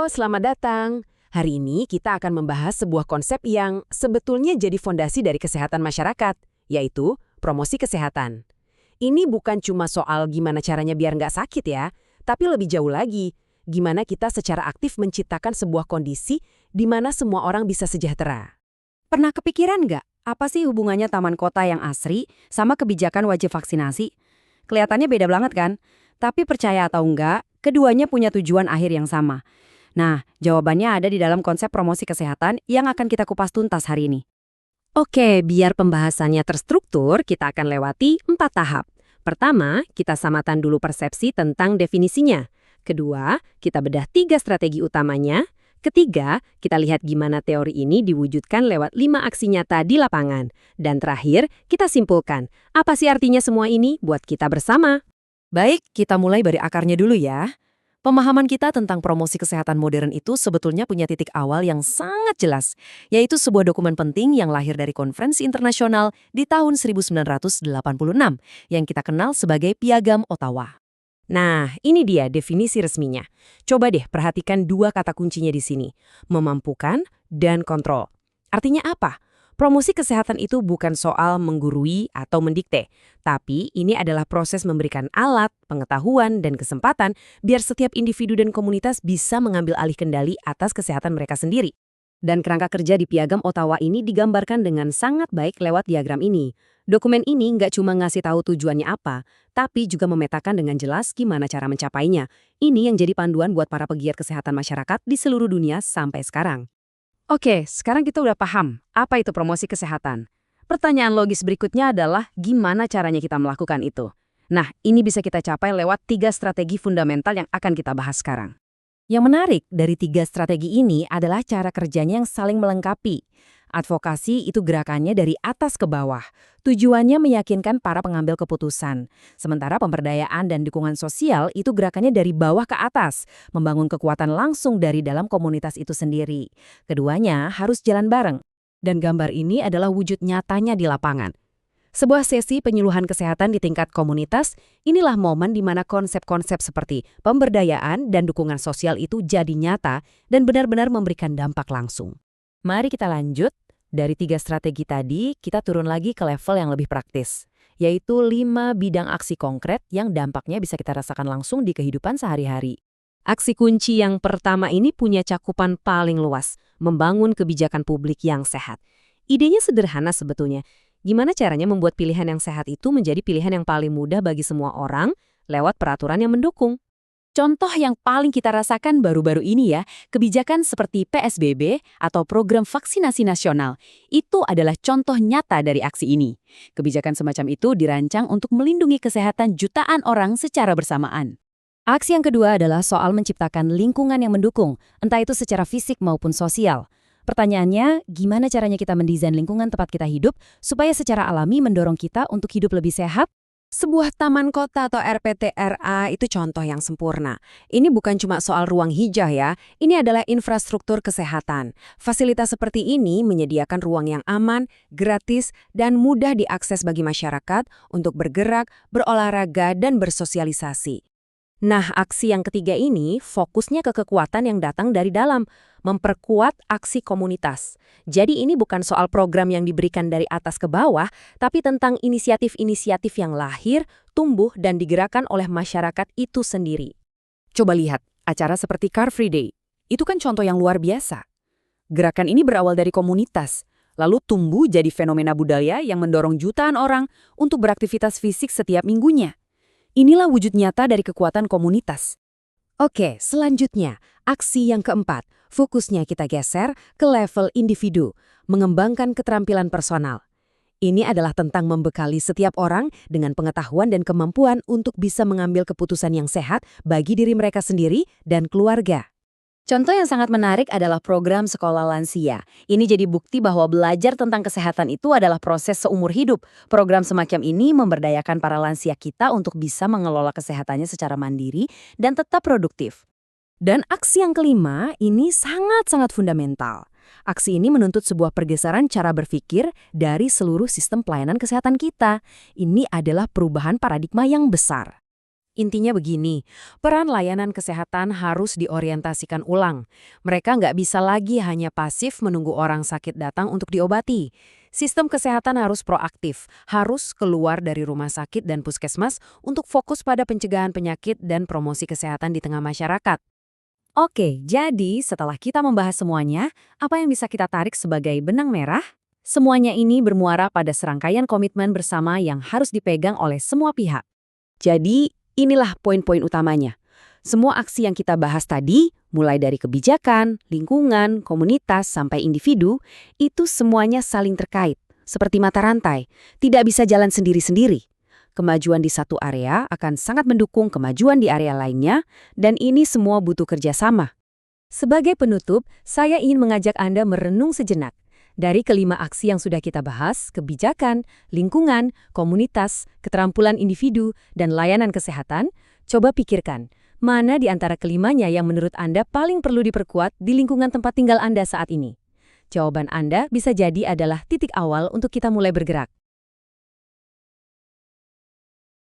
Halo, selamat datang. Hari ini kita akan membahas sebuah konsep yang sebetulnya jadi fondasi dari kesehatan masyarakat, yaitu promosi kesehatan. Ini bukan cuma soal gimana caranya biar nggak sakit ya, tapi lebih jauh lagi, gimana kita secara aktif menciptakan sebuah kondisi di mana semua orang bisa sejahtera. Pernah kepikiran nggak, apa sih hubungannya taman kota yang asri sama kebijakan wajib vaksinasi? Kelihatannya beda banget kan? Tapi percaya atau enggak, keduanya punya tujuan akhir yang sama. Nah, jawabannya ada di dalam konsep promosi kesehatan yang akan kita kupas tuntas hari ini. Oke, biar pembahasannya terstruktur, kita akan lewati 4 tahap. Pertama, kita samatan dulu persepsi tentang definisinya. Kedua, kita bedah 3 strategi utamanya. Ketiga, kita lihat gimana teori ini diwujudkan lewat 5 aksi nyata di lapangan. Dan terakhir, kita simpulkan, apa sih artinya semua ini buat kita bersama? Baik, kita mulai dari akarnya dulu ya. Pemahaman kita tentang promosi kesehatan modern itu sebetulnya punya titik awal yang sangat jelas, yaitu sebuah dokumen penting yang lahir dari konferensi internasional di tahun 1986, yang kita kenal sebagai Piagam Ottawa. Nah, ini dia definisi resminya. Coba deh perhatikan 2 kata kuncinya di sini, memampukan dan kontrol. Artinya apa? Promosi kesehatan itu bukan soal menggurui atau mendikte, tapi ini adalah proses memberikan alat, pengetahuan, dan kesempatan biar setiap individu dan komunitas bisa mengambil alih kendali atas kesehatan mereka sendiri. Dan kerangka kerja di Piagam Ottawa ini digambarkan dengan sangat baik lewat diagram ini. Dokumen ini nggak cuma ngasih tahu tujuannya apa, tapi juga memetakan dengan jelas gimana cara mencapainya. Ini yang jadi panduan buat para pegiat kesehatan masyarakat di seluruh dunia sampai sekarang. Oke, sekarang kita udah paham apa itu promosi kesehatan. Pertanyaan logis berikutnya adalah gimana caranya kita melakukan itu. Nah, ini bisa kita capai lewat 3 strategi fundamental yang akan kita bahas sekarang. Yang menarik dari 3 strategi ini adalah cara kerjanya yang saling melengkapi. Advokasi itu gerakannya dari atas ke bawah. Tujuannya meyakinkan para pengambil keputusan. Sementara pemberdayaan dan dukungan sosial itu gerakannya dari bawah ke atas, membangun kekuatan langsung dari dalam komunitas itu sendiri. Keduanya harus jalan bareng. Dan gambar ini adalah wujud nyatanya di lapangan. Sebuah sesi penyuluhan kesehatan di tingkat komunitas, inilah momen di mana konsep-konsep seperti pemberdayaan dan dukungan sosial itu jadi nyata dan benar-benar memberikan dampak langsung. Mari kita lanjut. Dari 3 strategi tadi, kita turun lagi ke level yang lebih praktis, yaitu 5 bidang aksi konkret yang dampaknya bisa kita rasakan langsung di kehidupan sehari-hari. Aksi kunci yang pertama ini punya cakupan paling luas, membangun kebijakan publik yang sehat. Idenya sederhana sebetulnya. Gimana caranya membuat pilihan yang sehat itu menjadi pilihan yang paling mudah bagi semua orang lewat peraturan yang mendukung? Contoh yang paling kita rasakan baru-baru ini ya, kebijakan seperti PSBB atau Program Vaksinasi Nasional. Itu adalah contoh nyata dari aksi ini. Kebijakan semacam itu dirancang untuk melindungi kesehatan jutaan orang secara bersamaan. Aksi yang kedua adalah soal menciptakan lingkungan yang mendukung, entah itu secara fisik maupun sosial. Pertanyaannya, gimana caranya kita mendesain lingkungan tempat kita hidup supaya secara alami mendorong kita untuk hidup lebih sehat? Sebuah taman kota atau RPTRA itu contoh yang sempurna. Ini bukan cuma soal ruang hijau ya, ini adalah infrastruktur kesehatan. Fasilitas seperti ini menyediakan ruang yang aman, gratis, dan mudah diakses bagi masyarakat untuk bergerak, berolahraga, dan bersosialisasi. Nah, aksi yang ketiga ini fokusnya ke kekuatan yang datang dari dalam, memperkuat aksi komunitas. Jadi ini bukan soal program yang diberikan dari atas ke bawah, tapi tentang inisiatif-inisiatif yang lahir, tumbuh, dan digerakkan oleh masyarakat itu sendiri. Coba lihat, acara seperti Car Free Day. Itu kan contoh yang luar biasa. Gerakan ini berawal dari komunitas, lalu tumbuh jadi fenomena budaya yang mendorong jutaan orang untuk beraktivitas fisik setiap minggunya. Inilah wujud nyata dari kekuatan komunitas. Oke, selanjutnya, aksi yang keempat. Fokusnya kita geser ke level individu, mengembangkan keterampilan personal. Ini adalah tentang membekali setiap orang dengan pengetahuan dan kemampuan untuk bisa mengambil keputusan yang sehat bagi diri mereka sendiri dan keluarga. Contoh yang sangat menarik adalah program sekolah lansia. Ini jadi bukti bahwa belajar tentang kesehatan itu adalah proses seumur hidup. Program semacam ini memberdayakan para lansia kita untuk bisa mengelola kesehatannya secara mandiri dan tetap produktif. Dan aksi yang kelima ini sangat-sangat fundamental. Aksi ini menuntut sebuah pergeseran cara berpikir dari seluruh sistem pelayanan kesehatan kita. Ini adalah perubahan paradigma yang besar. Intinya begini, peran layanan kesehatan harus diorientasikan ulang. Mereka nggak bisa lagi hanya pasif menunggu orang sakit datang untuk diobati. Sistem kesehatan harus proaktif, harus keluar dari rumah sakit dan puskesmas untuk fokus pada pencegahan penyakit dan promosi kesehatan di tengah masyarakat. Oke, jadi setelah kita membahas semuanya, apa yang bisa kita tarik sebagai benang merah? Semuanya ini bermuara pada serangkaian komitmen bersama yang harus dipegang oleh semua pihak. Jadi, inilah poin-poin utamanya. Semua aksi yang kita bahas tadi, mulai dari kebijakan, lingkungan, komunitas, sampai individu, itu semuanya saling terkait, seperti mata rantai, tidak bisa jalan sendiri-sendiri. Kemajuan di satu area akan sangat mendukung kemajuan di area lainnya, dan ini semua butuh kerjasama. Sebagai penutup, saya ingin mengajak Anda merenung sejenak. Dari kelima aksi yang sudah kita bahas, kebijakan, lingkungan, komunitas, keterampilan individu, dan layanan kesehatan, coba pikirkan, mana di antara kelimanya yang menurut Anda paling perlu diperkuat di lingkungan tempat tinggal Anda saat ini? Jawaban Anda bisa jadi adalah titik awal untuk kita mulai bergerak.